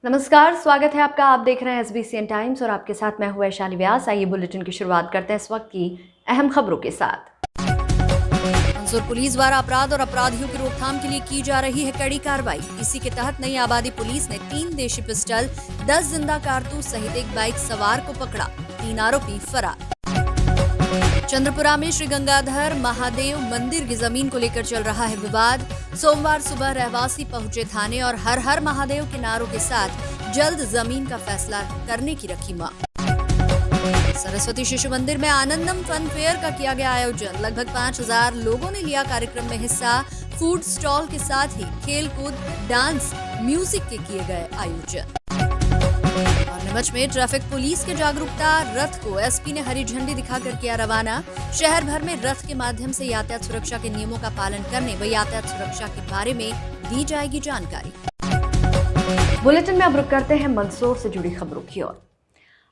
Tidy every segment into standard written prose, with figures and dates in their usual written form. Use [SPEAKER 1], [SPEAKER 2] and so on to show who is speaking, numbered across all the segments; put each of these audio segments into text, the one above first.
[SPEAKER 1] नमस्कार, स्वागत है आपका। आप देख रहे हैं SBCN टाइम्स और आपके साथ मैं हूं वैशाली व्यास। आइए बुलेटिन की शुरुआत करते हैं इस वक्त की अहम खबरों के साथ।
[SPEAKER 2] मंदसौर पुलिस द्वारा अपराध और अपराधियों की रोकथाम के लिए की जा रही है कड़ी कार्रवाई। इसी के तहत नई आबादी पुलिस ने 3 देशी पिस्टल, 10 जिंदा कारतूस सहित एक बाइक सवार को पकड़ा। 3 आरोपी फरार। चंद्रपुरा में श्री गंगाधर महादेव मंदिर की जमीन को लेकर चल रहा है विवाद। सोमवार सुबह रहवासी पहुंचे थाने और हर हर महादेव के नारों के साथ जल्द जमीन का फैसला करने की रखी मांग। सरस्वती शिशु मंदिर में आनंदम फन फेयर का किया गया आयोजन। लगभग 5000 लोगों ने लिया कार्यक्रम में हिस्सा। फूड स्टॉल के साथ ही खेल कूद, डांस, म्यूजिक के किए गए आयोजन। और नीमच में ट्रैफिक पुलिस के जागरूकता रथ को एसपी ने हरी झंडी दिखाकर किया रवाना। शहर भर में रथ के माध्यम से यातायात सुरक्षा के नियमों का पालन करने व यातायात सुरक्षा के बारे में दी जाएगी जानकारी।
[SPEAKER 1] बुलेटिन में अब रुक करते हैं मंदसौर से जुड़ी खबरों की ओर।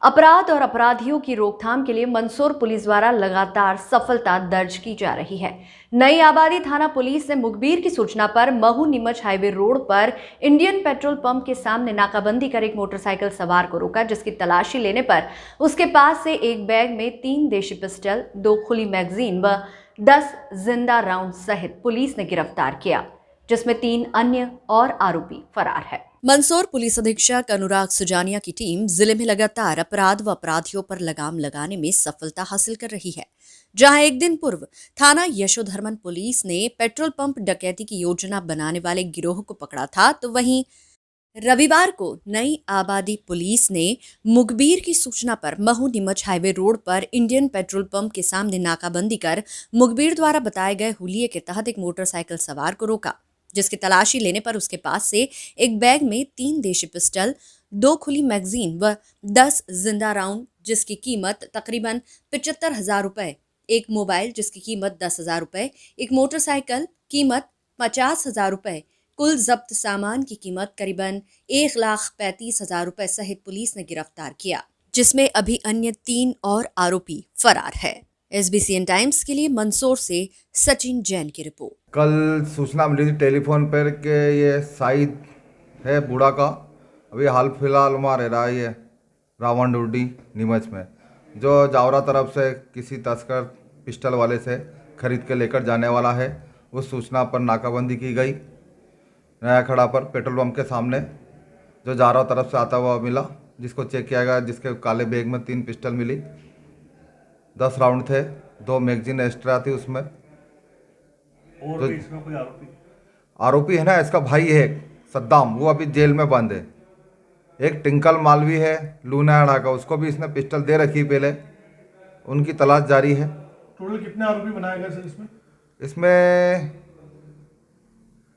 [SPEAKER 1] अपराध और अपराधियों की रोकथाम के लिए मंदसौर पुलिस द्वारा लगातार सफलता दर्ज की जा रही है। नई आबादी थाना पुलिस ने मुखबिर की सूचना पर महू नीमच हाईवे रोड पर इंडियन पेट्रोल पंप के सामने नाकाबंदी कर एक मोटरसाइकिल सवार को रोका, जिसकी तलाशी लेने पर उसके पास से एक बैग में 3 देशी पिस्टल, 2 खुली मैगजीन व 10 जिंदा राउंड सहित पुलिस ने गिरफ्तार किया, जिसमें 3 अन्य और आरोपी फरार है।
[SPEAKER 2] मंदसौर पुलिस अधीक्षक अनुराग सुजानिया की टीम जिले में लगातार अपराध व अपराधियों पर लगाम लगाने में सफलता हासिल कर रही है। जहां एक दिन पूर्व थाना यशोधर्मन पुलिस ने पेट्रोल पंप डकैती की योजना बनाने वाले गिरोह को पकड़ा था, तो वहीं रविवार को नई आबादी पुलिस ने मुखबिर की सूचना पर महू नीमच हाईवे रोड पर इंडियन पेट्रोल पंप के सामने नाकाबंदी कर मुखबिर द्वारा बताए गए हुलिये के तहत एक मोटरसाइकिल सवार को रोका, जिसकी तलाशी लेने पर उसके पास से एक बैग में 3 देशी पिस्टल, 2 खुली मैगजीन व 10 जिंदा राउंड जिसकी कीमत तकरीबन 75,000 रुपए, एक मोबाइल जिसकी कीमत 10,000 रुपए, एक मोटरसाइकिल कीमत 50,000 रुपए, कुल जब्त सामान की कीमत करीबन 1,35,000 रुपए सहित पुलिस ने गिरफ्तार किया, जिसमें अभी अन्य 3 और आरोपी फरार है। SBCN टाइम्स के लिए मंदसौर से सचिन जैन की रिपोर्ट।
[SPEAKER 3] कल सूचना मिली थी टेलीफोन पर कि ये साइद है बूढ़ा का, अभी हाल फिलहाल वहाँ रह रहा है ये रावण डूडी नीमच में, जो जावरा तरफ से किसी तस्कर पिस्टल वाले से खरीद के लेकर जाने वाला है। उस सूचना पर नाकाबंदी की गई नया खड़ा पर पेट्रोल पंप के सामने, जो जावरा तरफ से आता हुआ मिला, जिसको चेक किया गया, जिसके काले बैग में 3 पिस्टल मिली, 10 राउंड थे, 2 मैगजीन एक्स्ट्रा थी उसमें।
[SPEAKER 4] और
[SPEAKER 3] तो
[SPEAKER 4] इसमें कोई
[SPEAKER 3] आरोपी है ना, इसका भाई है सद्दाम, वो अभी जेल में बंद है। एक टिंकल मालवी है लूनाड़ा का, उसको भी इसने पिस्टल दे रखी पहले, उनकी तलाश जारी है।
[SPEAKER 4] टोटल कितने आरोपी बनाए गए सर इसमें?
[SPEAKER 3] इसमें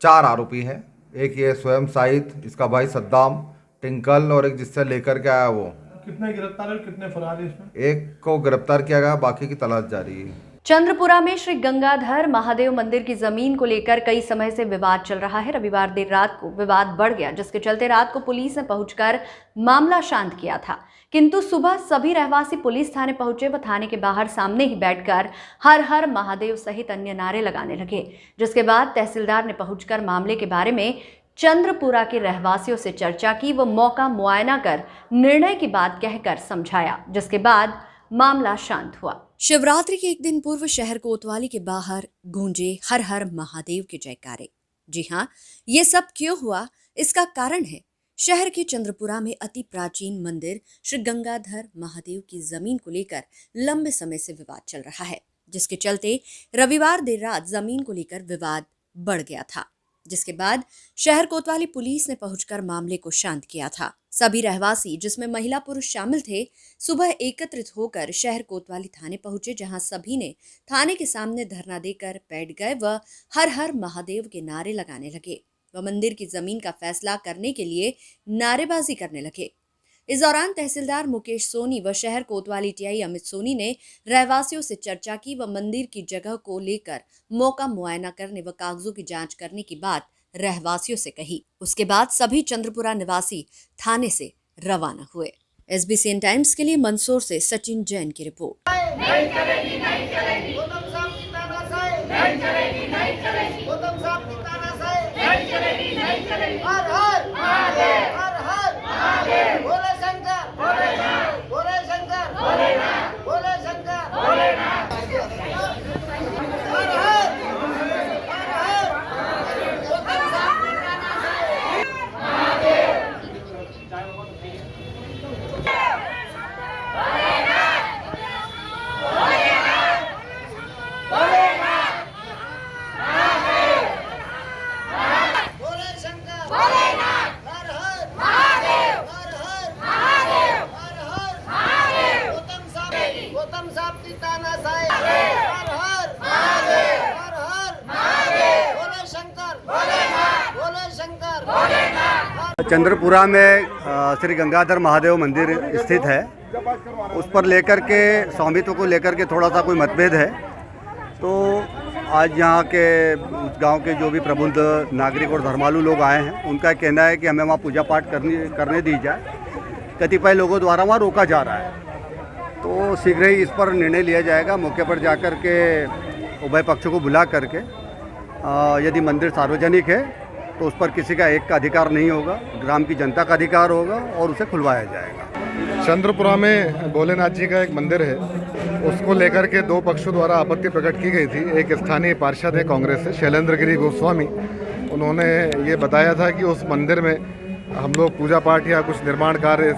[SPEAKER 3] 4 आरोपी हैं। एक ये स्वयं साइद, इसका भाई सद्दाम, टिंकल और एक जिससे लेकर के आया वो।
[SPEAKER 4] कितने गिरफ्तार है और कितने फरार है इसमें?
[SPEAKER 3] एक को गिरफ्तार किया गया, बाकी की तलाश जारी है।
[SPEAKER 1] चंद्रपुरा में श्री गंगाधर महादेव मंदिर की जमीन को लेकर कई समय से विवाद चल रहा है। रविवार देर रात को विवाद बढ़ गया, जिसके चलते रात को पुलिस ने पहुंचकर मामला शांत किया था, किंतु सुबह सभी रहवासी पुलिस थाने पहुंचे व थाने के बाहर सामने ही बैठकर हर हर महादेव सहित अन्य नारे लगाने लगे, जिसके बाद तहसीलदार ने पहुंचकर मामले के बारे में चंद्रपुरा के रहवासियों से चर्चा की व मौका मुआयना कर निर्णय की बात कहकर समझाया, जिसके बाद मामला शांत हुआ।
[SPEAKER 2] शिवरात्रि के एक दिन पूर्व शहर कोतवाली के बाहर गूंजे हर हर महादेव के जयकारे। जी हाँ, ये सब क्यों हुआ, इसका कारण है शहर के चंद्रपुरा में अति प्राचीन मंदिर श्री गंगाधर महादेव की जमीन को लेकर लंबे समय से विवाद चल रहा है, जिसके चलते रविवार देर रात जमीन को लेकर विवाद बढ़ गया था, जिसके बाद शहर कोतवाली पुलिस ने पहुंचकर मामले को शांत किया था। सभी रहवासी, जिसमें महिला पुरुष शामिल थे, सुबह एकत्रित होकर शहर कोतवाली थाने पहुंचे, जहां सभी ने थाने के सामने धरना देकर बैठ गए व हर हर महादेव के नारे लगाने लगे व मंदिर की जमीन का फैसला करने के लिए नारेबाजी करने लगे। इस दौरान तहसीलदार मुकेश सोनी व शहर कोतवाली टीआई अमित सोनी ने रहवासियों से चर्चा की व मंदिर की जगह को लेकर मौका मुआयना करने व कागजों की जांच करने की बात रहवासियों से कही। उसके बाद सभी चंद्रपुरा निवासी थाने से रवाना हुए। SBCN टाइम्स के लिए मंदसौर से सचिन जैन की रिपोर्ट।
[SPEAKER 5] नहीं चलेगी, नहीं चलेगी। गौतम साहब की तानाशाही नहीं चलेगी, नहीं चलेगी। गौतम साहब की तानाशाही नहीं चलेगी, नहीं चलेगी। हर हर महादेव, हर हर
[SPEAKER 6] चंद्रपुरा में श्री गंगाधर महादेव मंदिर स्थित है। उस पर लेकर के स्वामित्व को लेकर के थोड़ा सा कोई मतभेद है। तो आज यहाँ के गांव के जो भी प्रबुद्ध नागरिक और धर्मालु लोग आए हैं, उनका कहना है कि हमें वहाँ पूजा पाठ करने दी जाए। कतिपय लोगों द्वारा वहाँ रोका जा रहा है, तो शीघ्र ही इस पर निर्णय लिया जाएगा। मौके पर जाकर के उभय पक्षों को बुला करके यदि मंदिर सार्वजनिक है तो उस पर किसी का एक का अधिकार नहीं होगा, ग्राम की जनता का अधिकार होगा और उसे खुलवाया जाएगा।
[SPEAKER 7] चंद्रपुरा में भोलेनाथ जी का एक मंदिर है, उसको लेकर के दो पक्षों द्वारा आपत्ति प्रकट की गई थी। एक स्थानीय पार्षद है कांग्रेस से, शैलेंद्र गिरी गोस्वामी, उन्होंने ये बताया था कि उस मंदिर में हम लोग पूजा पाठ या कुछ निर्माण कार्य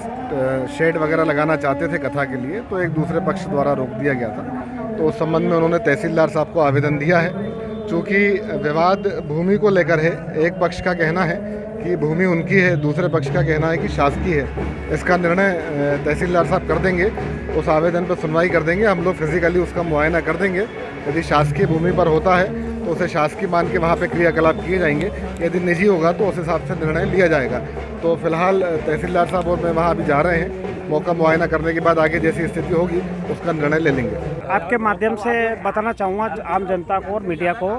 [SPEAKER 7] शेड वगैरह लगाना चाहते थे कथा के लिए, तो एक दूसरे पक्ष द्वारा रोक दिया गया था। तो उस संबंध में उन्होंने तहसीलदार साहब को आवेदन दिया है। चूँकि विवाद भूमि को लेकर है, एक पक्ष का कहना है कि भूमि उनकी है, दूसरे पक्ष का कहना है कि शासकीय है। इसका निर्णय तहसीलदार साहब कर देंगे, उस आवेदन पर सुनवाई कर देंगे। हम लोग फिजिकली उसका मुआयना कर देंगे। यदि शासकीय भूमि पर होता है तो उसे शासकीय मान के वहाँ पे क्रियाकलाप किए जाएंगे, यदि निजी होगा तो उस हिसाब से निर्णय लिया जाएगा। तो फिलहाल तहसीलदार साहब और मैं वहाँ अभी जा रहे हैं, मौका मुआयना करने के बाद आगे जैसी स्थिति होगी उसका निर्णय ले लेंगे।
[SPEAKER 8] आपके माध्यम से बताना चाहूँगा आम जनता को और मीडिया को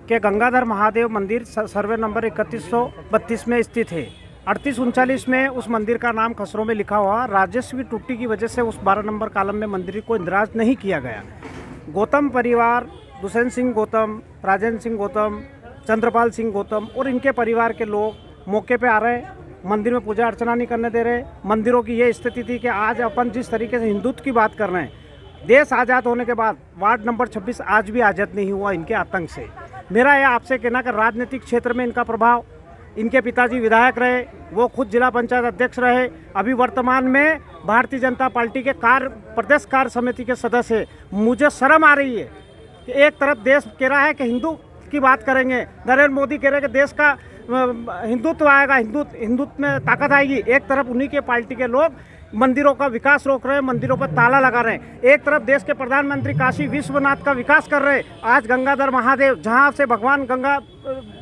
[SPEAKER 8] कि गंगाधर महादेव मंदिर सर्वे नंबर 3132 में स्थित है। 3839 में उस मंदिर का नाम खसरों में लिखा हुआ। राजस्व त्रुटि की वजह से उस 12 नंबर कॉलम में मंदिर को इंदराज नहीं किया गया। गौतम परिवार, दुष्यंत सिंह गौतम, राजेंद्र सिंह गौतम, चंद्रपाल सिंह गौतम और इनके परिवार के लोग मौके पे आ रहे हैं, मंदिर में पूजा अर्चना नहीं करने दे रहे। मंदिरों की ये स्थिति थी कि आज अपन जिस तरीके से हिंदुत्व की बात कर रहे हैं, देश आज़ाद होने के बाद वार्ड नंबर 26 आज भी आज़ाद नहीं हुआ इनके आतंक से। मेरा यह आपसे कहना कि राजनीतिक क्षेत्र में इनका प्रभाव, इनके पिताजी विधायक रहे, वो खुद जिला पंचायत अध्यक्ष रहे, अभी वर्तमान में भारतीय जनता पार्टी के प्रदेश कार्य समिति के सदस्य है। मुझे शर्म आ रही है कि एक तरफ देश कह रहा है कि हिंदू की बात करेंगे, नरेंद्र मोदी कह रहे हैं कि देश का हिंदुत्व आएगा, हिंदुत्व में ताकत आएगी। एक तरफ उन्हीं के पार्टी के लोग मंदिरों का विकास रोक रहे हैं, मंदिरों पर ताला लगा रहे हैं। एक तरफ देश के प्रधानमंत्री काशी विश्वनाथ का विकास कर रहे हैं। आज गंगाधर महादेव, जहां से भगवान गंगा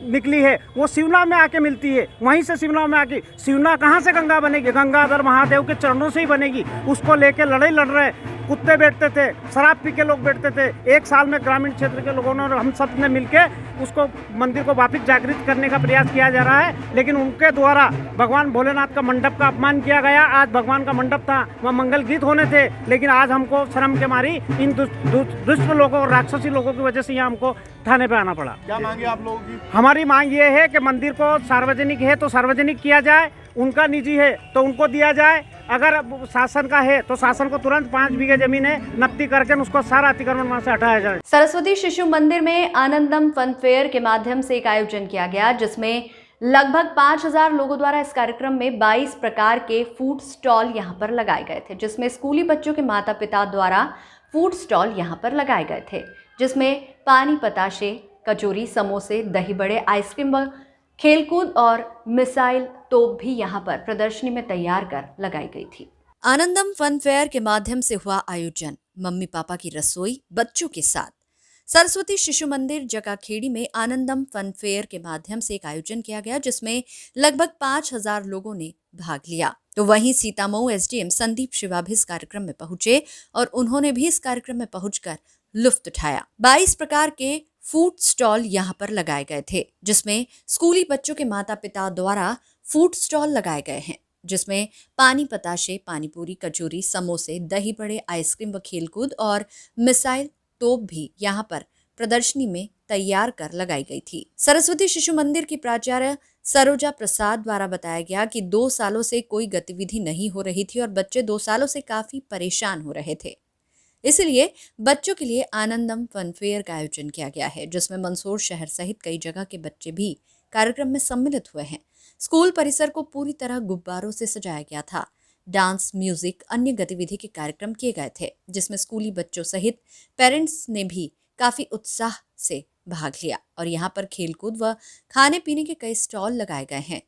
[SPEAKER 8] निकली है, वो शिवना में आके मिलती है। वहीं से शिवना में आके, शिवना कहां से गंगा बनेगी? गंगाधर महादेव के चरणों से ही बनेगी। उसको लेके लड़ाई लड़ रहे हैं। कुत्ते बैठते थे, शराब पी के लोग बैठते थे। एक साल में ग्रामीण क्षेत्र के लोगों ने और हम सब ने मिलके उसको मंदिर को वापस जागृत करने का प्रयास किया जा रहा है, लेकिन उनके द्वारा भगवान भोलेनाथ का मंडप का अपमान किया गया। आज भगवान का मंडप था, वहाँ मंगल गीत होने थे, लेकिन आज हमको शर्म के मारी इन दुष्ट लोगों और राक्षसी लोगों की वजह से यहाँ हमको थाने पे आना पड़ा।
[SPEAKER 4] क्या मांगे आप लोगों की?
[SPEAKER 8] हमारी मांग ये है कि मंदिर को सार्वजनिक है तो सार्वजनिक किया जाए, उनका निजी है तो उनको दिया जाए। अगर शासन का है तो शासन को तुरंत 5 बीघे जमीन है नकदी करके उसको सारा अतिक्रमण वहां से हटाया जाए।
[SPEAKER 1] सरस्वती शिशु मंदिर में आनंदम फन फेयर के माध्यम से एक आयोजन किया गया, जिसमें लगभग 5000 लोगों द्वारा इस कार्यक्रम में 22 प्रकार के फूड स्टॉल यहां पर लगाए गए थे, जिसमें स्कूली बच्चों के माता पिता द्वारा फूड स्टॉल यहां पर लगाए गए थे, जिसमें पानी पताशे, कचौरी, समोसे, दही बड़े, आइसक्रीम व खेलकूद और मिसाइल तोप भी यहां पर प्रदर्शनी में तैयार कर लगाई गई थी।
[SPEAKER 2] आनंदम फन फेयर के माध्यम से हुआ आयोजन मम्मी पापा की रसोई बच्चों के साथ। सरस्वती शिशु मंदिर जकाखेड़ी में आनंदम फन फेयर के माध्यम से एक आयोजन किया गया, जिसमें लगभग 5000 लोगों ने भाग लिया। तो वहीं सीतामऊ एसडीएम संदीप शिवा भी इस कार्यक्रम में पहुंचे और उन्होंने भी इस कार्यक्रम में पहुंचकर लुत्फ उठाया। 22 प्रकार के फूड स्टॉल यहां पर लगाए गए थे, जिसमें स्कूली बच्चों के माता पिता द्वारा फूड स्टॉल लगाए गए हैं, जिसमें पानी पताशे, पानीपुरी, कचौरी, समोसे, दही बड़े, आइसक्रीम व खेलकूद और मिसाइल तोप भी यहाँ पर प्रदर्शनी में तैयार कर लगाई गई थी। सरस्वती शिशु मंदिर की प्राचार्य सरोजा प्रसाद द्वारा बताया गया कि 2 सालों से कोई गतिविधि नहीं हो रही थी और बच्चे 2 सालों से काफी परेशान हो रहे थे, इसलिए बच्चों के लिए आनंदम फन फेयर का आयोजन किया गया है, जिसमें मंदसौर शहर सहित कई जगह के बच्चे भी कार्यक्रम में सम्मिलित हुए हैं। स्कूल परिसर को पूरी तरह गुब्बारों से सजाया गया था। डांस, म्यूजिक, अन्य गतिविधि के कार्यक्रम किए गए थे, जिसमें स्कूली बच्चों सहित पेरेंट्स ने भी काफी उत्साह से भाग लिया और यहाँ पर खेलकूद व खाने पीने के कई स्टॉल लगाए गए हैं,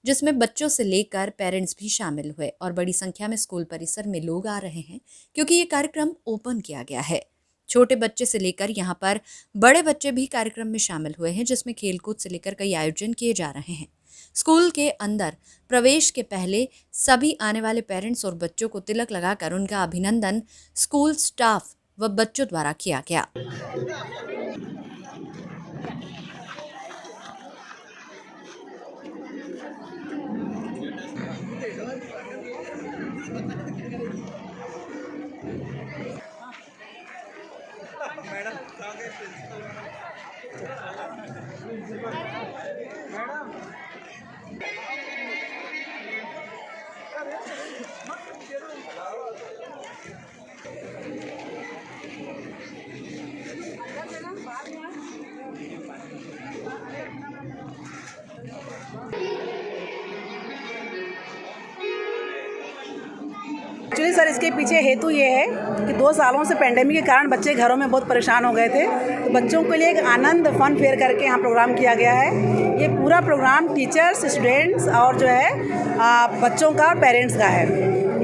[SPEAKER 2] जिसमें बच्चों से लेकर पेरेंट्स भी शामिल हुए और बड़ी संख्या में स्कूल परिसर में लोग आ रहे हैं, क्योंकि ये कार्यक्रम ओपन किया गया है। छोटे बच्चे से लेकर यहाँ पर बड़े बच्चे भी कार्यक्रम में शामिल हुए हैं, जिसमें खेलकूद से लेकर कई आयोजन किए जा रहे हैं। स्कूल के अंदर प्रवेश के पहले सभी आने वाले पेरेंट्स और बच्चों को तिलक लगाकर उनका अभिनंदन स्कूल स्टाफ व बच्चों द्वारा किया गया।
[SPEAKER 9] एक्चुअली सर इसके पीछे हेतु ये है कि 2 सालों से पेंडेमिक के कारण बच्चे घरों में बहुत परेशान हो गए थे, तो बच्चों के लिए एक आनंद फन फेयर करके यहाँ प्रोग्राम किया गया है। ये पूरा प्रोग्राम टीचर्स, स्टूडेंट्स और जो है बच्चों का और पेरेंट्स का है।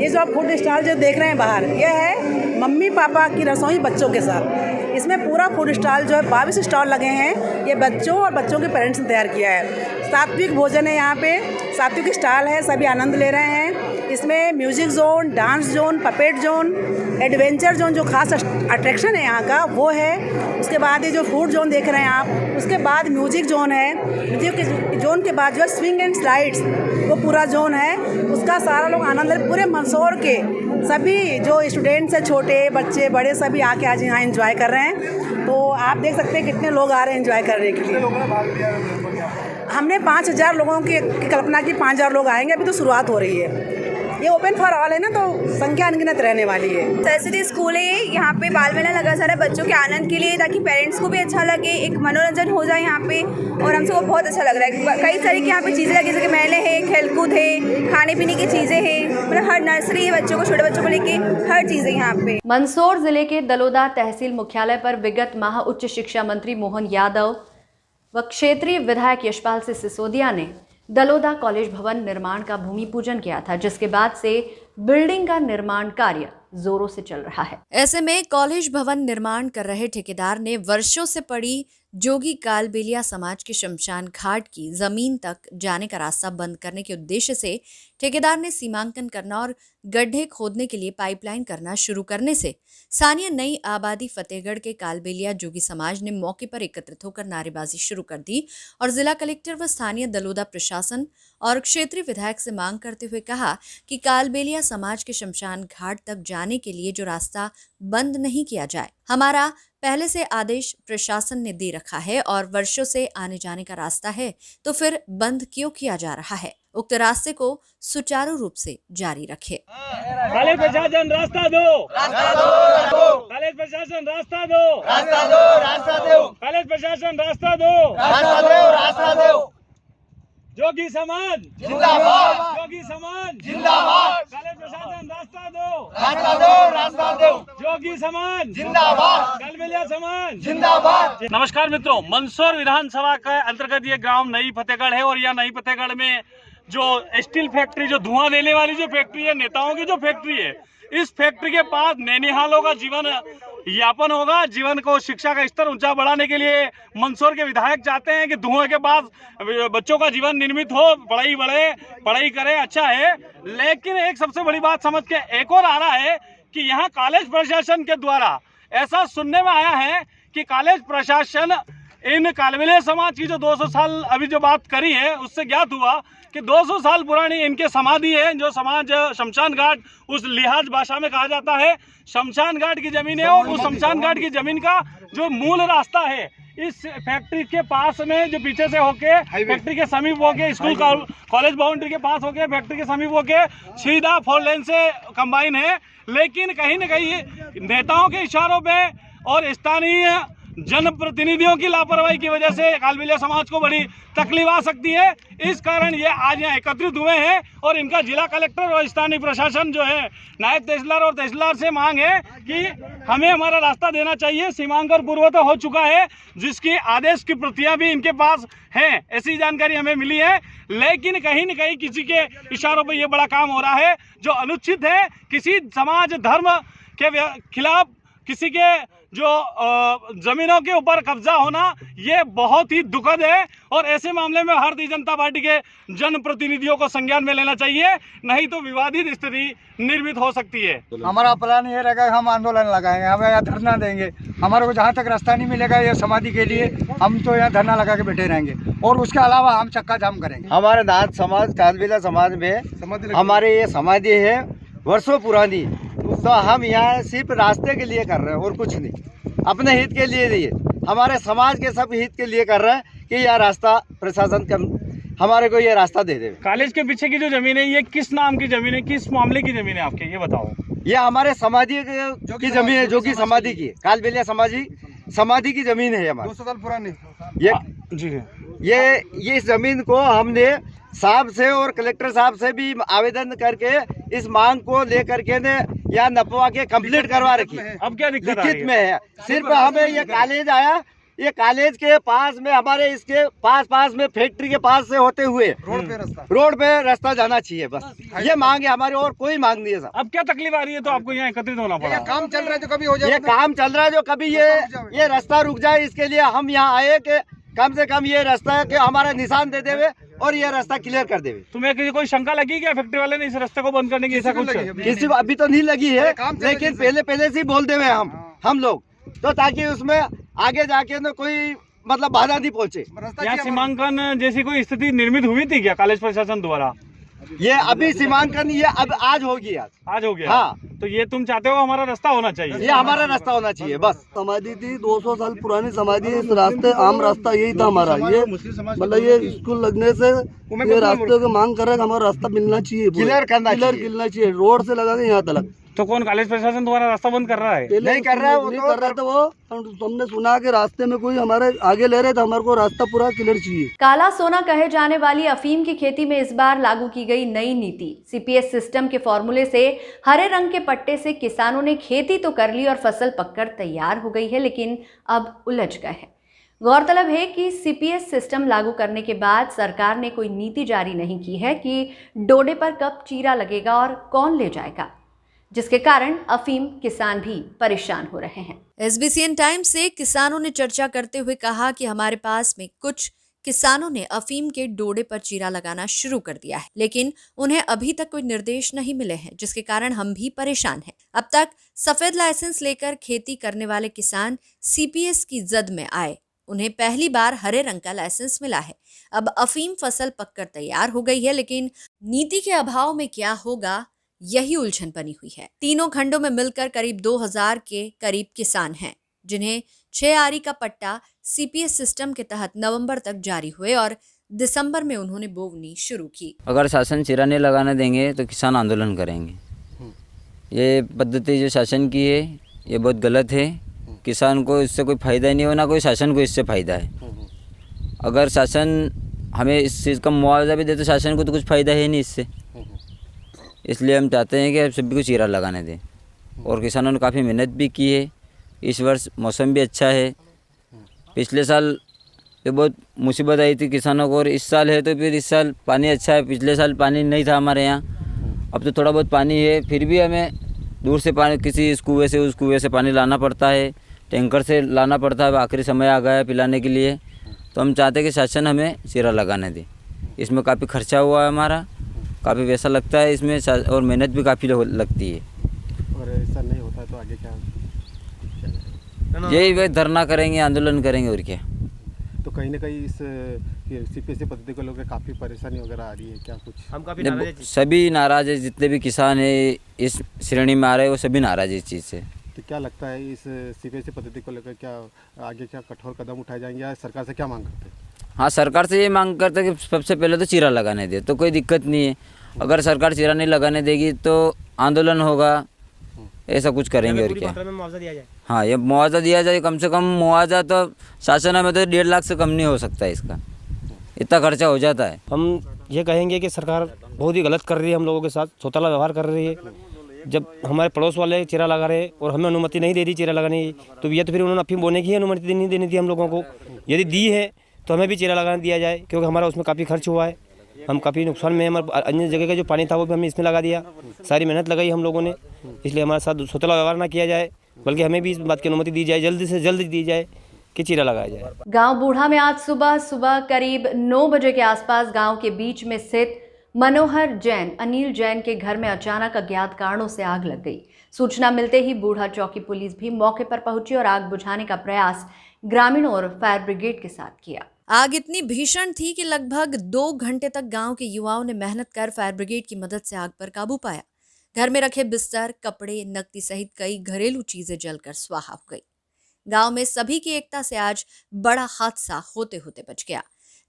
[SPEAKER 9] ये जो आप फूड स्टॉल जो देख रहे हैं बाहर, ये है मम्मी पापा की रसोई बच्चों के साथ। इसमें पूरा फूड स्टॉल जो है 22 स्टॉल लगे हैं, ये बच्चों और बच्चों के पेरेंट्स ने तैयार किया है। सात्विक भोजन है यहाँ पे, सात्विक स्टॉल है, सभी आनंद ले रहे हैं। इसमें music zone, dance zone, puppet zone, adventure zone जो खास अट्रैक्शन है यहाँ का वो है। उसके बाद ये जो फूड जोन देख रहे हैं आप, उसके बाद म्यूज़िक जोन है। म्यूजिक जोन के बाद जो है स्विंग एंड स्लाइड्स वो पूरा जोन है, उसका सारा लोग आनंद ले। पूरे मंदसौर के सभी जो स्टूडेंट्स हैं, छोटे बच्चे बड़े सभी आके आज यहाँ एंजॉय कर रहे हैं। तो आप देख सकते हैं कितने लोग आ रहे हैं एंजॉय करने के लिए। हमने 5000 लोगों की कल्पना की, 5000 लोग आएंगे। अभी तो शुरुआत हो रही है, ये ओपन फॉर ऑल है ना, तो संख्या अनगिनत रहने वाली है।
[SPEAKER 10] सरस्वती स्कूल है, यहाँ पे बाल मेला लगा सारा बच्चों के आनंद के लिए, ताकि पेरेंट्स को भी अच्छा लगे, एक मनोरंजन हो जाए यहाँ पे। और हम सबको बहुत अच्छा लग रहा है। कई सारी की यहाँ पे चीज़ें लगी, जैसे मेले है, खेलकूद है, खाने पीने की चीज़ें हैं, मतलब हर नर्सरी है बच्चों को, छोटे बच्चों को लेके हर चीज़ है यहाँ पे।
[SPEAKER 1] मंदसौर जिले के दलोदा तहसील मुख्यालय पर विगत माह उच्च शिक्षा मंत्री मोहन यादव व क्षेत्रीय विधायक यशपाल सिंह सिसोदिया ने दलोदा कॉलेज भवन निर्माण का भूमि पूजन किया था, जिसके बाद से बिल्डिंग का निर्माण कार्य जोरों से चल रहा है।
[SPEAKER 2] ऐसे में कॉलेज भवन निर्माण कर रहे ठेकेदार ने वर्षों से पड़ी जोगी कालबेलिया समाज के शमशान घाट की जमीन तक जाने का रास्ता बंद करने के उद्देश्य से ठेकेदार ने सीमांकन करना और गड्ढे खोदने के लिए पाइपलाइन करना शुरू करने से स्थानीय नई आबादी फतेहगढ़ के कालबेलिया जोगी समाज ने मौके पर एकत्रित होकर नारेबाजी शुरू कर दी और जिला कलेक्टर व स्थानीय दलोदा प्रशासन और क्षेत्रीय विधायक से मांग करते हुए कहा कि कालबेलिया समाज के शमशान घाट तक जाने के लिए जो रास्ता बंद नहीं किया जाए। हमारा पहले से आदेश प्रशासन ने दे रखा है और वर्षों से आने जाने का रास्ता है, तो फिर बंद क्यों किया जा रहा है? उक्त रास्ते को सुचारू रूप से जारी रखे।
[SPEAKER 11] कॉलेज प्रशासन रास्ता दो, रास्ता दो। कॉलेज प्रशासन रास्ता दो, रास्ता दो, रास्ता दो। कॉलेज प्रशासन रास्ता दो, रास्ता दो, रास्ता दो। जोगी समाज जिंदाबाद, जोगी समाज जिंदाबाद। कॉलेज प्रशासन रास्ता दो, रास्ता दो, रास्ता दो। जोगी समाज जिंदाबाद, कालबेलिया समाज जिंदाबाद। नमस्कार मित्रों, मंदसौर विधानसभा के अंतर्गत ये गांव नई फतेहगढ़ है और यह नई फतेहगढ़ में जो स्टील फैक्ट्री, जो धुआं देने वाली जो फैक्ट्री है, नेताओं की जो फैक्ट्री है, इस फैक्ट्री के पास नैनीहालों का जीवन यापन होगा। जीवन को, शिक्षा का स्तर ऊंचा बढ़ाने के लिए मंदसौर के विधायक चाहते हैं कि धुएं के पास बच्चों का जीवन निर्मित हो, पढ़ाई बढ़े, पढ़ाई करें, अच्छा है। लेकिन एक सबसे बड़ी बात समझ के एक और आ रहा है कि यहाँ कॉलेज प्रशासन के द्वारा ऐसा सुनने में आया है कि कॉलेज प्रशासन इन कालबेलिया समाज की जो 200 साल अभी जो बात करी है, उससे ज्ञात हुआ कि 200 साल पुरानी इनके समाधि है, जो समाज शमशान घाट उस लिहाज भाषा में कहा जाता है, शमशान घाट की जमीन है। और उस शमशान घाट की जमीन का जो मूल रास्ता है, इस फैक्ट्री के पास में जो पीछे से होके फैक्ट्री के समीप होके स्कूल कॉलेज बाउंड्री के पास होके फैक्ट्री के समीप होके सीधा 4 लेन से कंबाइन है। लेकिन कहीं न कहीं नेताओं के इशारों पे और स्थानीय जनप्रतिनिधियों की लापरवाही की वजह से कालबेलिया समाज को बड़ी तकलीफ आ सकती है। इस कारण ये आज यहाँ एकत्रित हुए हैं और इनका जिला कलेक्टर और स्थानीय प्रशासन जो है, नायब तहसीलदार और तहसीलदार से मांग है कि हमें हमारा रास्ता देना चाहिए। सीमांकन पूर्व तो हो चुका है, जिसकी आदेश की प्रतियां भी इनके पास हैं, ऐसी जानकारी हमें मिली है। लेकिन कहीं न कहीं किसी के इशारों पर यह बड़ा काम हो रहा है जो अनुचित है। किसी समाज धर्म के खिलाफ, किसी के जो जमीनों के ऊपर कब्जा होना ये बहुत ही दुखद है और ऐसे मामले में भारतीय जनता पार्टी के जनप्रतिनिधियों को संज्ञान में लेना चाहिए, नहीं तो विवादित स्थिति निर्मित हो सकती है।
[SPEAKER 12] हमारा प्लान ये रहेगा, हम आंदोलन लगाएंगे, हम यहाँ धरना देंगे। हमारे को जहाँ तक रास्ता नहीं मिलेगा ये समाधि के लिए, हम तो यहाँ धरना लगा के बैठे रहेंगे और उसके अलावा हम चक्का जाम करेंगे।
[SPEAKER 13] हमारे नाथ समाज कालबेला समाज में हमारे ये समाधि है वर्षों पुरानी, तो हम यहाँ सिर्फ रास्ते के लिए कर रहे हैं और कुछ नहीं, अपने हित के लिए नहीं, हमारे समाज के सब हित के लिए कर रहे हैं कि यह रास्ता प्रशासन हमारे को ये रास्ता दे दे।
[SPEAKER 11] कॉलेज के पीछे की जो जमीन है ये किस नाम की जमीन है, किस मामले की जमीन है आपके, ये बताओ।
[SPEAKER 13] ये हमारे समाधि की जमीन है, जो कि समाधि की कालबेलिया समाधि की जमीन है हमारी
[SPEAKER 12] 200 साल पुरानी।
[SPEAKER 13] ये इस जमीन को हमने साहब से और कलेक्टर साहब से भी आवेदन करके इस मांग को लेकर के ने यहाँ नपवा के कंप्लीट करवा रखी।
[SPEAKER 11] अब क्या दिक्कत
[SPEAKER 13] लिखित में है, सिर्फ हमें ये कॉलेज आया, ये कॉलेज के पास में हमारे इसके पास में फैक्ट्री के पास से होते हुए रोड पे रास्ता जाना चाहिए, बस ये मांग है हमारी और कोई मांग नहीं है सर।
[SPEAKER 11] अब क्या तकलीफ आ रही है तो आपको यहाँ एकत्रित होना पड़ा?
[SPEAKER 12] काम चल रहा है जो कभी हो जाए,
[SPEAKER 13] ये काम चल रहा है जो कभी ये रास्ता रुक जाए, इसके लिए हम यहाँ आए कि कम से कम ये रास्ता के हमारा निशान दे देवे और ये रास्ता क्लियर कर देवे।
[SPEAKER 11] तुम्हें किसी कोई शंका लगी क्या फैक्ट्री वाले ने इस रास्ते को बंद करने की? ऐसा कुछ
[SPEAKER 13] किसी को अभी तो नहीं लगी है, लेकिन पहले से ही बोल देवे हम लोग, तो ताकि उसमें आगे जाके न कोई मतलब बाधा नहीं पहुंचे।
[SPEAKER 11] यहाँ सीमांकन जैसी कोई स्थिति निर्मित हुई थी क्या कॉलेज प्रशासन द्वारा?
[SPEAKER 13] ये अभी सीमांकन ये अब आज होगी,
[SPEAKER 11] आज हो गया।
[SPEAKER 13] हाँ,
[SPEAKER 11] तो ये तुम चाहते हो हमारा रास्ता होना चाहिए?
[SPEAKER 13] ये हमारा रास्ता होना चाहिए बस।
[SPEAKER 14] समाधि थी 200 साल पुरानी समाधि है, इस रास्ते आम रास्ता यही था हमारा। ये मतलब ये स्कूल लगने से ये रास्ते की मांग कर रहे हैं, हमारा रास्ता मिलना चाहिए,
[SPEAKER 13] क्लियर करना चाहिए,
[SPEAKER 14] रोड से लगा के यहाँ तक।
[SPEAKER 11] तो कौन कॉलेज प्रशासन द्वारा रास्ता बंद कर रहा है?
[SPEAKER 13] नहीं कर रहा है, वो
[SPEAKER 14] नहीं कर रहा था वो। हमने सुना कि रास्ते में कोई हमारे आगे ले रहे थे, हमारे को रास्ता पूरा क्लियर चाहिए।
[SPEAKER 1] काला सोना कहे जाने वाली अफीम की खेती में इस बार लागू की गई नई नीति सीपीएस सिस्टम के फॉर्मूले से हरे रंग के पट्टे से किसानों ने खेती तो कर ली और फसल पककर तैयार हो गई है, लेकिन अब उलझ गए हैं। गौरतलब है कि सीपीएस सिस्टम लागू करने के बाद सरकार ने कोई नीति जारी नहीं की है कि डोडे पर कब चीरा लगेगा और कौन ले जाएगा, जिसके कारण अफीम किसान भी परेशान हो रहे हैं।
[SPEAKER 2] एसबीसीएन टाइम्स से किसानों ने चर्चा करते हुए कहा कि हमारे पास में कुछ किसानों ने अफीम के डोडे पर चीरा लगाना शुरू कर दिया है, लेकिन उन्हें अभी तक कोई निर्देश नहीं मिले हैं, जिसके कारण हम भी परेशान हैं। अब तक सफेद लाइसेंस लेकर खेती करने वाले किसान सीपीएस की जद में आए, उन्हें पहली बार हरे रंग का लाइसेंस मिला है। अब अफीम फसल पककर तैयार हो गई है, लेकिन नीति के अभाव में क्या होगा यही उलझन बनी हुई है। तीनों खंडों में मिलकर करीब 2000 के करीब किसान हैं, जिन्हें 6 आरी का पट्टा सीपीएस सिस्टम के तहत नवंबर तक जारी हुए और दिसंबर में उन्होंने बोवनी शुरू की।
[SPEAKER 15] अगर शासन चीरा नहीं लगाने देंगे तो किसान आंदोलन करेंगे। ये पद्धति जो शासन की है ये बहुत गलत है। किसान को इससे कोई फ़ायदा नहीं होना, कोई शासन को इससे फ़ायदा है। अगर शासन हमें इस चीज़ का मुआवजा भी दे तो शासन को तो कुछ फ़ायदा है नहीं इससे। इसलिए हम चाहते हैं कि सभी को चीरा लगाने दें। और किसानों ने काफ़ी मेहनत भी की है। इस वर्ष मौसम भी अच्छा है। पिछले साल तो बहुत मुसीबत आई थी किसानों को, और इस साल है तो फिर इस साल पानी अच्छा है। पिछले साल पानी नहीं था हमारे यहाँ, अब तो थोड़ा बहुत पानी है। फिर भी हमें दूर से पानी किसी इस कुएँ से उस कुएँ से पानी लाना पड़ता है, टैंकर से लाना पड़ता है। आखिरी समय आ गया है पिलाने के लिए, तो हम चाहते हैं कि शासन हमें चीरा लगाने दे। इसमें काफ़ी खर्चा हुआ है हमारा, काफ़ी पैसा लगता है इसमें, और मेहनत भी काफ़ी लगती है।
[SPEAKER 7] और ऐसा नहीं होता तो आगे क्या?
[SPEAKER 15] यही वे धरना करेंगे, आंदोलन करेंगे, और क्या।
[SPEAKER 7] तो कहीं ना कहीं इस सीपीएस पद्धति को लेकर काफ़ी परेशानी वगैरह आ रही है क्या? कुछ हम काफ़ी
[SPEAKER 15] सभी नाराज़ है, जितने भी किसान हैं इस श्रेणी में आ रहे हैं वो सभी नाराज़ है इस चीज़ से।
[SPEAKER 7] तो क्या लगता है इस सीपीएस पद्धति को लेकर क्या आगे क्या कठोर कदम उठाए जाएंगे या सरकार से क्या मांग करते हैं?
[SPEAKER 15] हाँ, सरकार से ये मांग करते हैं कि सबसे पहले तो चीरा लगाने दे, तो कोई दिक्कत नहीं है। अगर सरकार चीरा नहीं लगाने देगी तो आंदोलन होगा, ऐसा कुछ करेंगे, और क्या।
[SPEAKER 11] मुआवजा दिया जाए।
[SPEAKER 15] हाँ, ये मुआवजा दिया जाए, कम से कम मुआवजा तो शासन में तो 1.5 लाख से कम नहीं हो सकता है, इसका इतना खर्चा हो जाता है।
[SPEAKER 8] हम ये कहेंगे कि सरकार बहुत ही गलत कर रही है, हम लोगों के साथ सौतेला व्यवहार कर रही है। जब हमारे पड़ोस वाले चीरा लगा रहे और हमें अनुमति नहीं दे दी चीरा लगाने की, तो ये तो फिर उन्होंने अफीम बोने की अनुमति नहीं देनी थी हम लोगों को। यदि दी है तो हमें भी चीरा लगाने दिया जाए, क्योंकि हमारा उसमें काफ़ी खर्च हुआ है, हम काफ़ी नुकसान में। हमारे अन्य जगह का जो पानी था वो भी हमने इसमें लगा दिया, सारी मेहनत लगाई हम लोगों ने। इसलिए हमारे साथ सौतेला व्यवहार ना किया जाए,
[SPEAKER 16] बल्कि हमें भी इस बात की अनुमति दी जाए, जल्दी से जल्द दी जाए कि चीरा लगाया जाए।
[SPEAKER 1] गांव बूढ़ा में आज सुबह करीब 9 बजे के आसपास गांव के बीच में स्थित मनोहर जैन, अनिल जैन के घर में अचानक अज्ञात कारणों से आग लग गई। सूचना मिलते ही बूढ़ा चौकी पुलिस भी मौके पर पहुंची और आग बुझाने का प्रयास ग्रामीणों और फायर ब्रिगेड के साथ किया।
[SPEAKER 2] आग इतनी भीषण थी कि लगभग 2 घंटे तक गांव के युवाओं ने मेहनत कर फायर ब्रिगेड की मदद से आग पर काबू पाया। घर में रखे बिस्तर, कपड़े, नकदी सहित कई घरेलू चीजें जलकर स्वाहा हो गई। गांव में सभी की एकता से आज बड़ा हादसा होते होते बच गया।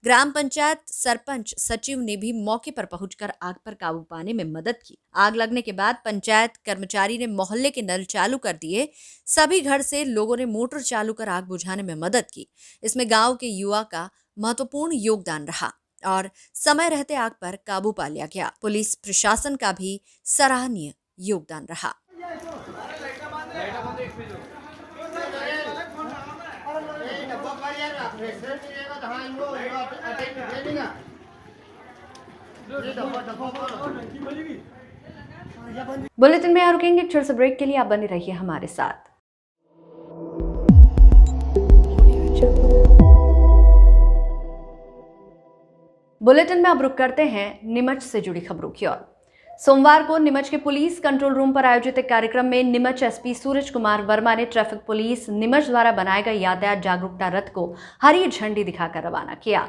[SPEAKER 2] ग्राम पंचायत सरपंच सचिव ने भी मौके पर पहुंचकर आग पर काबू पाने में मदद की। आग लगने के बाद पंचायत कर्मचारी ने मोहल्ले के नल चालू कर दिए। सभी घर से लोगों ने मोटर चालू कर आग बुझाने में मदद की। इसमें गांव के युवा का महत्वपूर्ण योगदान रहा और समय रहते आग पर काबू पा लिया गया। पुलिस प्रशासन का भी सराहनीय योगदान रहा।
[SPEAKER 1] बुलेटिन में रुकेंगे एक छोटे से ब्रेक के लिए, आप बने रहिए हमारे साथ। बुलेटिन में अब रुक करते हैं नीमच से जुड़ी खबरों की ओर। सोमवार को नीमच के पुलिस कंट्रोल रूम पर आयोजित एक कार्यक्रम में नीमच एसपी सूरज कुमार वर्मा ने ट्रैफिक पुलिस नीमच द्वारा बनाए गए यातायात जागरूकता रथ को हरी झंडी दिखाकर रवाना किया।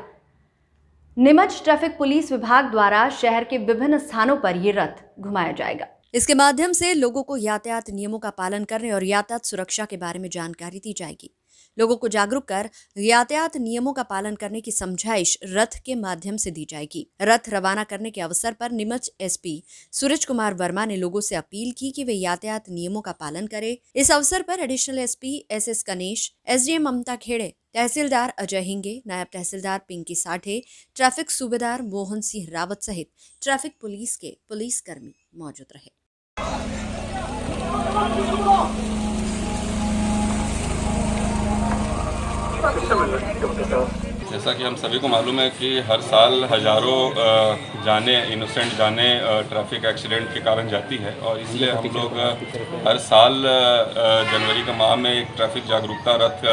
[SPEAKER 1] नीमच ट्रैफिक पुलिस विभाग द्वारा शहर के विभिन्न स्थानों पर ये रथ घुमाया जाएगा।
[SPEAKER 2] इसके माध्यम से लोगों को यातायात नियमों का पालन करने और यातायात सुरक्षा के बारे में जानकारी दी जाएगी। लोगों को जागरूक कर यातायात नियमों का पालन करने की समझाइश रथ के माध्यम से दी जाएगी। रथ रवाना करने के अवसर पर नीमच एसपी सूरज कुमार वर्मा ने लोगों से अपील की कि वे यातायात नियमों का पालन करें। इस अवसर पर additional SP SS Ganesh, SDM Mamata Khede, तहसीलदार अजय हिंगे, नायब तहसीलदार पिंकी साठे, ट्रैफिक सूबेदार मोहन सिंह रावत सहित ट्रैफिक पुलिस के पुलिसकर्मी मौजूद रहे।
[SPEAKER 17] जैसा कि हम सभी को मालूम है कि हर साल हजारों जाने, इनोसेंट जाने ट्रैफिक एक्सीडेंट के कारण जाती है और इसलिए हम लोग हर साल जनवरी के माह में एक ट्रैफिक जागरूकता रथ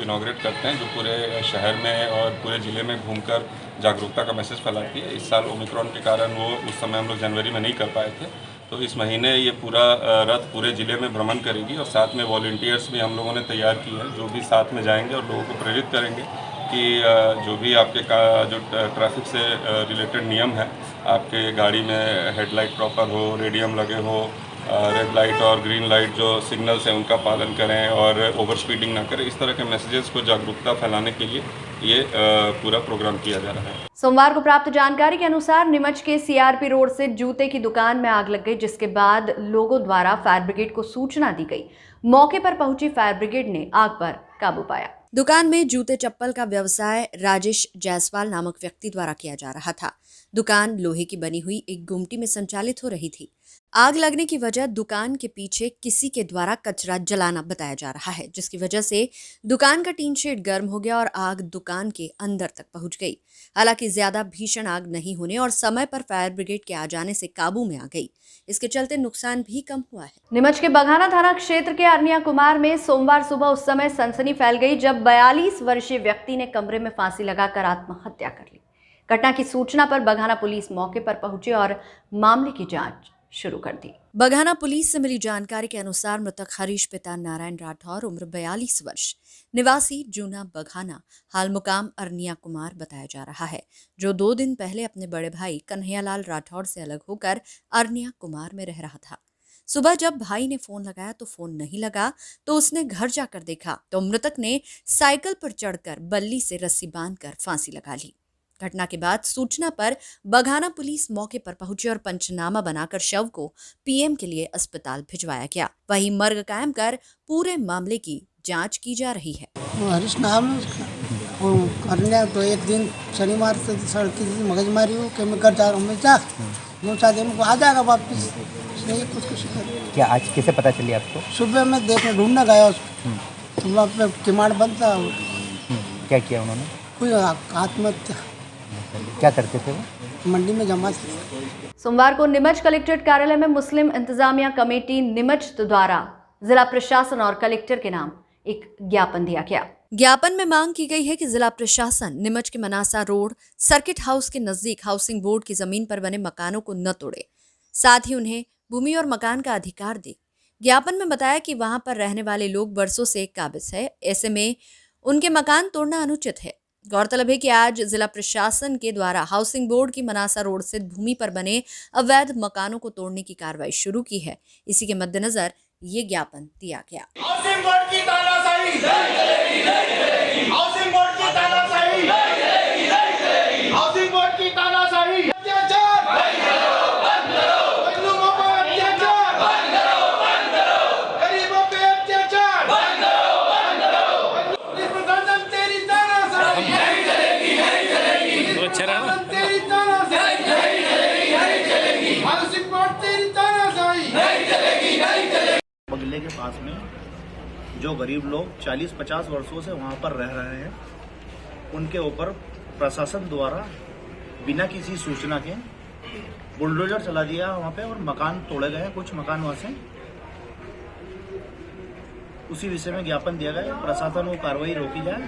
[SPEAKER 17] इनॉग्रेट करते हैं जो पूरे शहर में और पूरे ज़िले में घूमकर जागरूकता का मैसेज फैलाती है। इस साल ओमिक्रॉन के कारण वो उस समय हम लोग जनवरी में नहीं कर पाए थे, तो इस महीने ये पूरा रथ पूरे ज़िले में भ्रमण करेगी और साथ में वॉलंटियर्स भी हम लोगों ने तैयार किए हैं जो भी साथ में जाएंगे और लोगों को प्रेरित करेंगे कि जो भी आपके जो ट्रैफिक से रिलेटेड नियम है, आपके गाड़ी में हेडलाइट प्रॉपर हो, रेडियम लगे हो, रेड लाइट और ग्रीन लाइट जो सिग्नल्स हैं उनका पालन करें और ओवर स्पीडिंग ना करें। इस तरह के मैसेजेस को जागरूकता फैलाने के लिए ये पूरा प्रोग्राम किया जा रहा है।
[SPEAKER 1] सोमवार को प्राप्त जानकारी के अनुसार नीमच के सीआरपी रोड से जूते की दुकान में आग लग गई, जिसके बाद लोगों द्वारा फायर ब्रिगेड को सूचना दी गई। मौके पर पहुंची फायर ब्रिगेड ने आग पर काबू पाया।
[SPEAKER 2] दुकान में जूते चप्पल का व्यवसाय राजेश जायसवाल नामक व्यक्ति द्वारा किया जा रहा था। दुकान लोहे की बनी हुई एक गुमटी में संचालित हो रही थी। आग लगने की वजह दुकान के पीछे किसी के द्वारा कचरा जलाना बताया जा रहा है, जिसकी वजह से दुकान का टीन शेड गर्म हो गया और आग दुकान के अंदर तक पहुंच गई। हालांकि ज्यादा भीषण आग नहीं होने और समय पर फायर ब्रिगेड के आ जाने से काबू में आ गई। इसके चलते नुकसान भी कम हुआ है।
[SPEAKER 1] नीमच के बघाना थाना क्षेत्र के अरनिया कुमार में सोमवार सुबह उस समय सनसनी फैल गई जब 42 वर्षीय व्यक्ति ने कमरे में फांसी लगाकर आत्महत्या कर ली। घटना की सूचना पर बघाना पुलिस मौके पर पहुंची और मामले की जांच शुरू कर दी।
[SPEAKER 2] बघाना पुलिस से मिली जानकारी के अनुसार मृतक हरीश पिता नारायण राठौर, उम्र 42 वर्ष, निवासी जूना बघाना, हाल मुकाम अरनिया कुमार बताया जा रहा है, जो 2 दिन पहले अपने बड़े भाई कन्हैयालाल राठौर से अलग होकर अरनिया कुमार में रह रहा था। सुबह जब भाई ने फोन लगाया तो फोन नहीं लगा, तो उसने घर जाकर देखा तो मृतक ने साइकिल पर चढ़कर बल्ली से रस्सी बांधकर फांसी लगा ली। घटना के बाद सूचना पर बघाना पुलिस मौके पर पहुंची और पंचनामा बनाकर शव को पीएम के लिए अस्पताल भिजवाया गया। वहीं मर्ग कायम कर पूरे मामले की जांच की जा रही है।
[SPEAKER 18] हरीश नाम है उसका, वो करने तो एक दिन शनिवार से सड़क की मगजमारी हो कि मैं घर जा रहा हूँ, मैं जा 2-4 दिन को आ जाएगा वापस। नहीं कुछ
[SPEAKER 19] क्या आज कैसे पता चली आपको?
[SPEAKER 18] सुबह मैं देखने ढूंढने गया उसको, तो वहाँ पे किमाड़ बंद था।
[SPEAKER 19] क्या किया उन्होंने?
[SPEAKER 18] कोई आत्महत्या।
[SPEAKER 19] क्या करते थे वो?
[SPEAKER 18] मंडी में जमा।
[SPEAKER 1] सोमवार को नीमच कलेक्ट्रेट कार्यालय में मुस्लिम इंतजामिया कमेटी नीमच द्वारा जिला प्रशासन और कलेक्टर के नाम एक ज्ञापन दिया गया।
[SPEAKER 2] ज्ञापन में मांग की गई है कि जिला प्रशासन नीमच के मनासा रोड सर्किट हाउस के नजदीक हाउसिंग बोर्ड की जमीन पर बने मकानों को न तोड़े, साथ ही उन्हें भूमि और मकान का अधिकार दे। ज्ञापन में बताया कि वहां पर रहने वाले लोग बरसों से काबिज है, ऐसे में उनके मकान तोड़ना अनुचित है। गौरतलब है कि आज जिला प्रशासन के द्वारा हाउसिंग बोर्ड की मनासा रोड स्थित भूमि पर बने अवैध मकानों को तोड़ने की कार्रवाई शुरू की है। इसी के मद्देनजर ये ज्ञापन दिया गया।
[SPEAKER 5] हाउसिंग बोर्ड की तानाशाही नहीं चलेगी, नहीं चलेगी। हाउसिंग बोर्ड की तानाशाही नहीं चलेगी, नहीं चलेगी। हाउसिंग बोर्ड की तानाशाही अत्याचार बंद करो, बंद करो। मजलूमों पर अत्याचार बंद करो, बंद करो। गरीबों पे अत्याचार बंद करो, बंद करो। पुलिस प्रशासन तेरी तानाशाही नहीं चलेगी, नहीं चलेगी। तो अच्छा रहा तेरी तानाशाही नहीं चलेगी, नहीं चलेगी। हाउसिंग बोर्ड तेरी तानाशाही नहीं चलेगी, नहीं चलेगी।
[SPEAKER 20] बगले के पास में जो गरीब लोग 40-50 वर्षों से वहाँ पर रह रहे हैं, उनके ऊपर प्रशासन द्वारा बिना किसी सूचना के बुलडोजर चला दिया वहाँ पे और मकान तोड़े गए, कुछ मकान वहाँ से। उसी विषय में ज्ञापन दिया गया, प्रशासन वो कार्रवाई रोकी जाए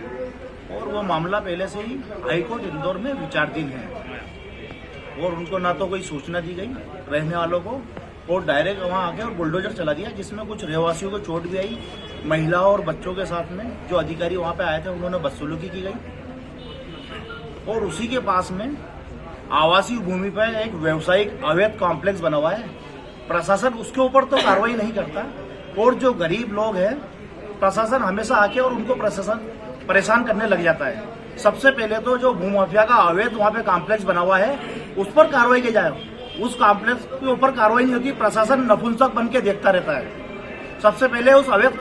[SPEAKER 20] और वो मामला पहले से ही हाईकोर्ट इंदौर में विचाराधीन है और उनको ना तो कोई सूचना दी गई रहने वालों को और डायरेक्ट वहाँ आके और बुलडोजर चला दिया, जिसमें कुछ रहवासियों को चोट भी आई। महिलाओं और बच्चों के साथ में जो अधिकारी वहाँ पे आए थे उन्होंने बदसलूकी की गई और उसी के पास में आवासीय भूमि पर एक व्यावसायिक अवैध कॉम्प्लेक्स बना हुआ है। प्रशासन उसके ऊपर तो कार्रवाई नहीं करता और जो गरीब लोग हैं प्रशासन हमेशा आके और उनको प्रशासन परेशान करने लग जाता है। सबसे पहले तो जो भूमाफिया का अवैध वहाँ पे कॉम्प्लेक्स बना हुआ है उस पर कार्रवाई की जाए। उस कॉम्प्लेक्स के ऊपर कार्रवाई नहीं होती, प्रशासन नपुंसक बन के देखता रहता है। सबसे पहले उस अवैध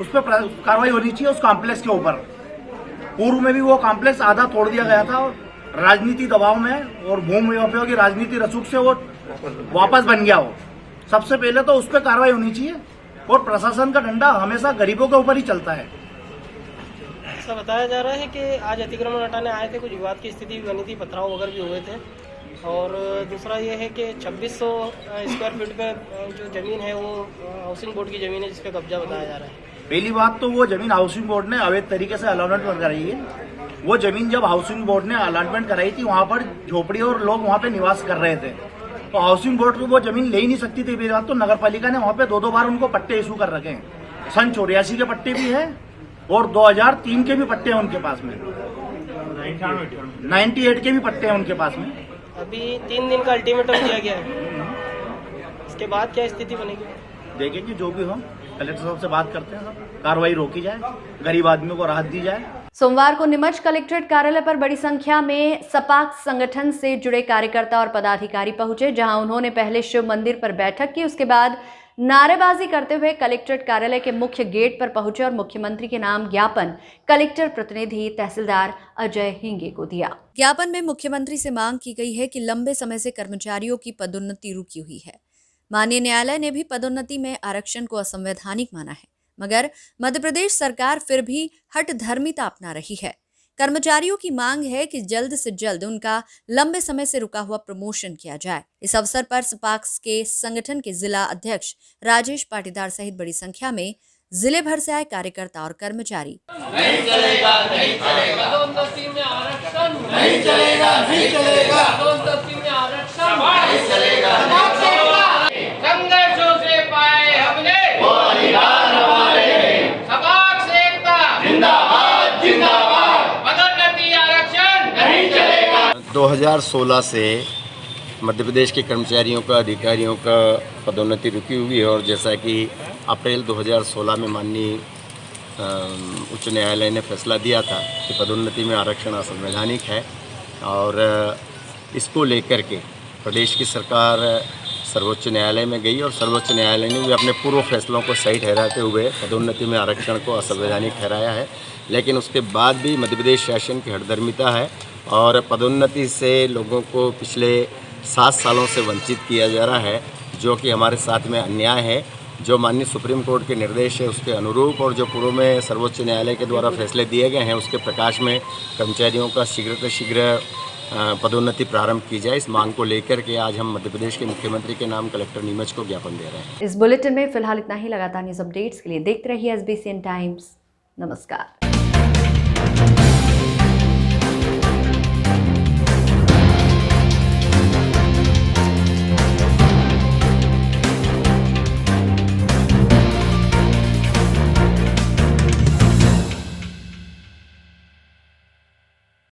[SPEAKER 20] उस पर कार्रवाई होनी चाहिए उस कॉम्प्लेक्स के ऊपर। पूर्व में भी वो कॉम्प्लेक्स आधा तोड़ दिया गया था और राजनीति दबाव में और भूमि माफियाओं की राजनीति रसूख से वो वापस बन गया। वो सबसे पहले तो उस पर कार्रवाई होनी चाहिए और प्रशासन का डंडा हमेशा गरीबों के ऊपर ही चलता है।
[SPEAKER 21] ऐसा बताया जा रहा है कि आज अतिक्रमण हटाने आए थे, कुछ विवाद की स्थिति भी बनी थी, पथराव वगैरह भी हुए थे और दूसरा ये है कि 2600 स्क्वायर फीट पे जो जमीन है वो हाउसिंग बोर्ड की जमीन है जिस पे कब्जा बताया जा रहा है।
[SPEAKER 20] पहली बात तो वो जमीन हाउसिंग बोर्ड ने अवैध तरीके से अलॉटमेंट कराई है। वो जमीन जब हाउसिंग बोर्ड ने अलॉटमेंट कराई थी वहाँ पर झोपड़ी और लोग वहाँ पे निवास कर रहे थे, तो हाउसिंग बोर्ड को वो जमीन ले ही नहीं सकती थी। पहली बात तो नगर पालिका ने वहाँ पे 2-2 बार उनको पट्टे इशू कर रखे हैं। सन 84 के पट्टे भी है और 2003 के भी पट्टे हैं उनके पास में, 98 के भी पट्टे हैं उनके पास में।
[SPEAKER 21] अभी 3 दिन का अल्टीमेटम दिया गया है, इसके बाद क्या स्थिति बनेगी
[SPEAKER 20] देखेंगे। जो भी हो कलेक्टर साहब से बात करते हैं, कार्रवाई रोकी जाए, गरीब आदमियों को राहत दी जाए।
[SPEAKER 1] सोमवार को नीमच कलेक्ट्रेट कार्यालय पर बड़ी संख्या में सपाक संगठन से जुड़े कार्यकर्ता और पदाधिकारी पहुंचे, जहां उन्होंने पहले शिव मंदिर पर बैठक की। उसके बाद नारेबाजी करते हुए कलेक्ट्रेट कार्यालय के मुख्य गेट पर पहुंचे और मुख्यमंत्री के नाम ज्ञापन कलेक्टर प्रतिनिधि तहसीलदार अजय हिंगे को दिया।
[SPEAKER 2] ज्ञापन में मुख्यमंत्री से मांग की गई है कि लंबे समय से कर्मचारियों की पदोन्नति रुकी हुई है। माननीय न्यायालय ने भी पदोन्नति में आरक्षण को असंवैधानिक माना है, मगर मध्य प्रदेश सरकार फिर भी हठधर्मिता अपना रही है। कर्मचारियों की मांग है कि जल्द से जल्द उनका लंबे समय से रुका हुआ प्रमोशन किया जाए। इस अवसर पर सपाक्स के संगठन के जिला अध्यक्ष राजेश पाटीदार सहित बड़ी संख्या में जिले भर से आए कार्यकर्ता और कर्मचारी
[SPEAKER 5] नहीं चलेगा, नहीं चलेगा। पदोन्नति में आरक्षण नहीं चलेगा, नहीं चलेगा। पदोन्नति में आरक्षण नहीं चलेगा, नहीं चलेगा। संघर्षों से पाए हमने वो अधिकार हमारे हैं। सपाक्स एकता जिंदाबाद, जिंदाबाद। पदोन्नति आरक्षण नहीं चलेगा।
[SPEAKER 13] 2016 से मध्य प्रदेश के कर्मचारियों का अधिकारियों का पदोन्नति रुकी हुई है और जैसा कि अप्रैल 2016 में माननीय उच्च न्यायालय ने फैसला दिया था कि पदोन्नति में आरक्षण असंवैधानिक है और इसको लेकर के प्रदेश की सरकार सर्वोच्च न्यायालय में गई और सर्वोच्च न्यायालय ने भी अपने पूर्व फैसलों को सही ठहराते हुए पदोन्नति में आरक्षण को असंवैधानिक ठहराया है। लेकिन उसके बाद भी मध्य प्रदेश शासन की हठधर्मिता है और पदोन्नति से लोगों को पिछले 7 सालों से वंचित किया जा रहा है, जो कि हमारे साथ में अन्याय है। जो माननीय सुप्रीम कोर्ट के निर्देश है उसके अनुरूप और जो पूर्व में सर्वोच्च न्यायालय के द्वारा फैसले दिए गए हैं उसके प्रकाश में कर्मचारियों का शीघ्र से शीघ्र
[SPEAKER 3] पदोन्नति प्रारंभ की जाए। इस मांग को लेकर के आज हम मध्य प्रदेश के मुख्यमंत्री के नाम कलेक्टर नीमच को ज्ञापन दे रहे हैं।
[SPEAKER 1] इस बुलेटिन में फिलहाल इतना ही। लगातार न्यूज अपडेट्स के लिए देखते रहिए SBCN टाइम्स। नमस्कार।